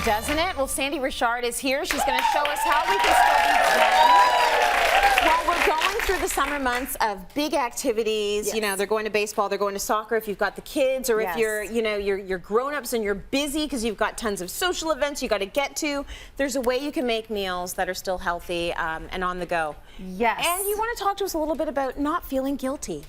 doesn't it? Well, Sandi Richard is here. She's going to show us how we can still be 10. Well, we're going through the summer months of big activities. Yes. You know, they're going to baseball, they're going to soccer if you've got the kids, or if you're, you know, you're grown-ups and you're busy because you've got tons of social events you got to get to. There's a way you can make meals that are still healthy and on the go. Yes. And you want to talk to us a little bit about not feeling guilty.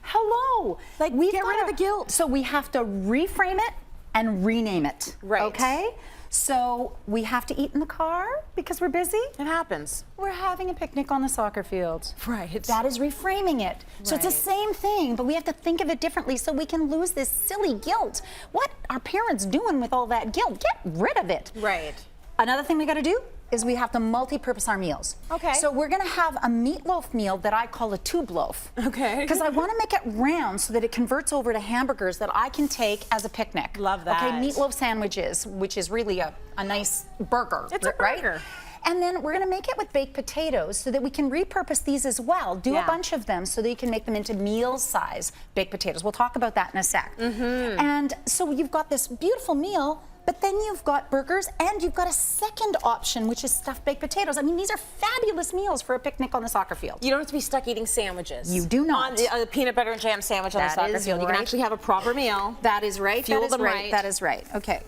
Hello. Like, get rid of the guilt. So we have to reframe it and rename it. Right. Okay? So we have to eat in the car because we're busy. It happens. We're having a picnic on the soccer field. Right. That is reframing it. So it's the Right. same thing, but we have to think of it differently so we can lose this silly guilt. What are parents doing with all that guilt? Get rid of it. Right. Another thing we got to do is we have to multi-purpose our meals. Okay. So we're gonna have a meatloaf meal that I call a tube loaf. Okay. Because I wanna make it round so that it converts over to hamburgers that I can take as a picnic. Love that. Okay, meatloaf sandwiches, which is really a nice burger. It's a right? burger. And then we're gonna make it with baked potatoes so that we can repurpose these as well. Do a bunch of them so that you can make them into meal size baked potatoes. We'll talk about that in a sec. And so you've got this beautiful meal, but then you've got burgers and you've got a second option, which is stuffed baked potatoes. I mean, these are fabulous meals for a picnic on the soccer field. You don't have to be stuck eating sandwiches. You do not. On the peanut butter and jam sandwich on the That soccer is field. You can right. actually have a proper meal. That is right. Fuel That is them right. right. That is right. Okay.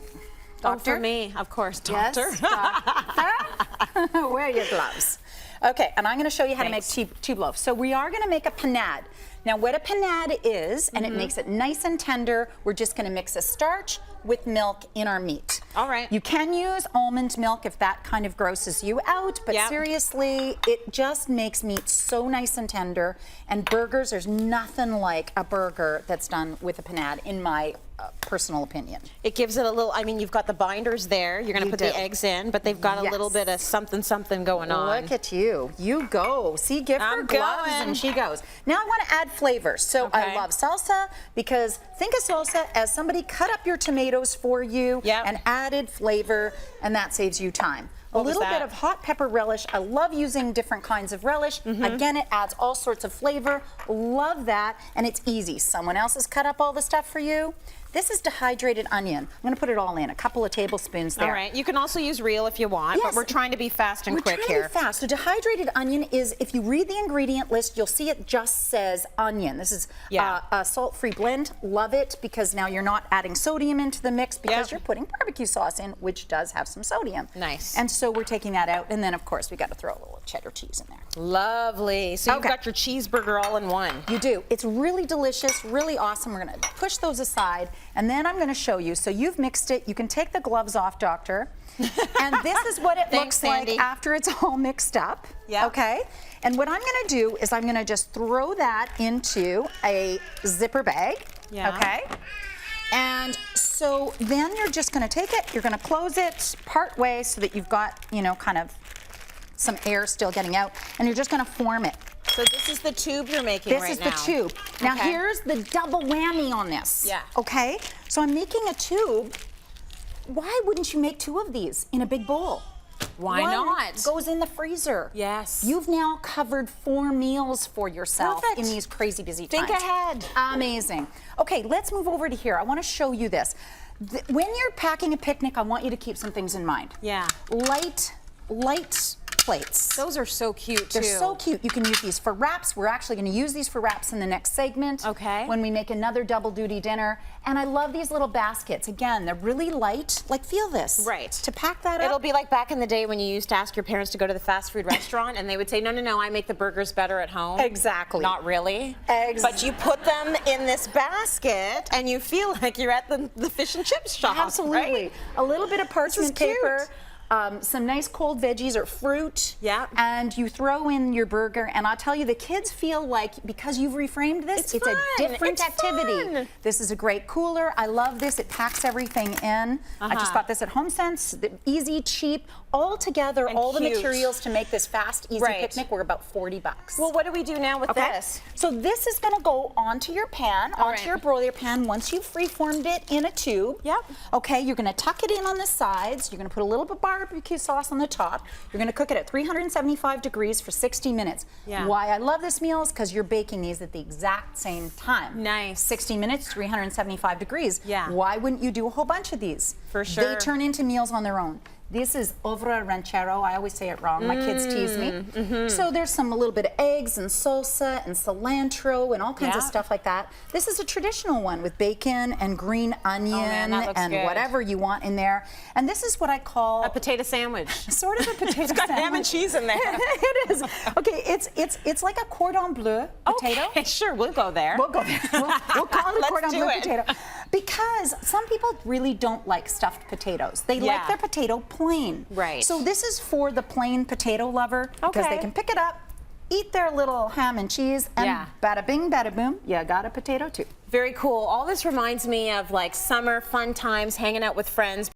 Oh, Doctor? for me, of course, doctor. Yes, doctor. Wear your gloves. Okay, and I'm going to show you how Thanks. to make tube loaf. So we are going to make a panade. Now, what a panade is, and it makes it nice and tender, we're just going to mix a starch with milk in our meat. All right. You can use almond milk if that kind of grosses you out, but seriously, it just makes meat so nice and tender. And burgers, there's nothing like a burger that's done with a panade, in my personal opinion. It gives it a little, I mean, you've got the binders there. You're going to put the eggs in, but they've got a little bit of something going on. Look at you. You go. See, give her I'm gloves going. and she goes. Now I want to add flavors. So I Okay. love salsa because think of salsa as somebody cut up your tomatoes for you and added flavor, and that saves you time. A What was little bit that? of hot pepper relish. I love using different kinds of relish. Again, it adds all sorts of flavor. Love that, and it's easy. Someone else has cut up all the stuff for you. This is dehydrated onion. I'm going to put it all in, a couple of tablespoons there. All right. You can also use real if you want, but Yes. we're trying to be fast and quick We're here. trying to be fast. So dehydrated onion is, if you read the ingredient list, you'll see it just says onion. This is a salt-free blend. Love it because now you're not adding sodium into the mix because you're putting barbecue sauce in, which does have some sodium. Nice. And so we're taking that out, and then of course we got to throw a little cheddar cheese in there. Lovely. So you've got your cheeseburger all in one. You do. It's really delicious, really awesome. We're going to push those aside, and then I'm going to show you. So you've mixed it. You can take the gloves off, doctor. And this is what it Thanks, looks Sandi. like after it's all mixed up. Yeah. Okay. And what I'm going to do is I'm going to just throw that into a zipper bag. Yeah. Okay. And so then you're just going to take it. You're going to close it part way so that you've got, you know, kind of some air still getting out, and you're just going to form it. So this is the tube you're making This is the tube. Now here's the double whammy on this. Yeah. Okay? So I'm making a tube. Why wouldn't you make two of these in a big bowl? Why One not? goes in the freezer. Yes. You've now covered 4 meals for yourself Perfect. in these crazy busy times. Think ahead. Amazing. Okay, let's move over to here. I want to show you this. When you're packing a picnic, I want you to keep some things in mind. Yeah. Light plates. Those are so cute, too. They're so cute. You can use these for wraps. We're actually going to use these for wraps in the next segment. Okay. When we make another double duty dinner. And I love these little baskets. Again, they're really light. Like, feel this. Right. To pack that up. It'll be like back in the day when you used to ask your parents to go to the fast food restaurant and they would say, no, I make the burgers better at home. Exactly. Not really. Exactly. But you put them in this basket and you feel like you're at the fish and chips shop. Absolutely. Right? A little bit of parchment cute. paper. Some nice cold veggies or fruit. Yeah. And you throw in your burger, and I'll tell you, the kids feel like, because you've reframed this, it's fun. a different It's activity. fun. This is a great cooler. I love this. It packs everything in. I just got this at HomeSense. Easy, cheap, all together, And all the cute. materials to make this fast, easy picnic were about $40. Well, what do we do now with this? So this is going to go onto your pan, onto your broiler pan once you've freeformed it in a tube. Yep. Okay, you're going to tuck it in on the sides. You're going to put a little bit of barbecue sauce on the top. You're going to cook it at 375 degrees for 60 minutes. Yeah. Why I love this meal is because you're baking these at the exact same time. Nice. 60 minutes, 375 degrees. Yeah. Why wouldn't you do a whole bunch of these? For sure. They turn into meals on their own. This is ovra ranchero. I always say it wrong. My kids tease me. So there's a little bit of eggs and salsa and cilantro and all kinds of stuff like that. This is a traditional one with bacon and green onion and good. whatever you want in there. And this is what I call A potato sandwich. sort of a potato It's got sandwich. ham and cheese in there. It is. Okay, it's like a cordon bleu potato. Okay, sure, we'll go there. We'll go there. We'll call it a Let's cordon do bleu it. potato. Because some people really don't like stuffed potatoes. They like their potato plain. Right. So this is for the plain potato lover because they can pick it up, eat their little ham and cheese, and bada bing, bada boom, you got a potato too. Very cool. All this reminds me of like summer fun times, hanging out with friends.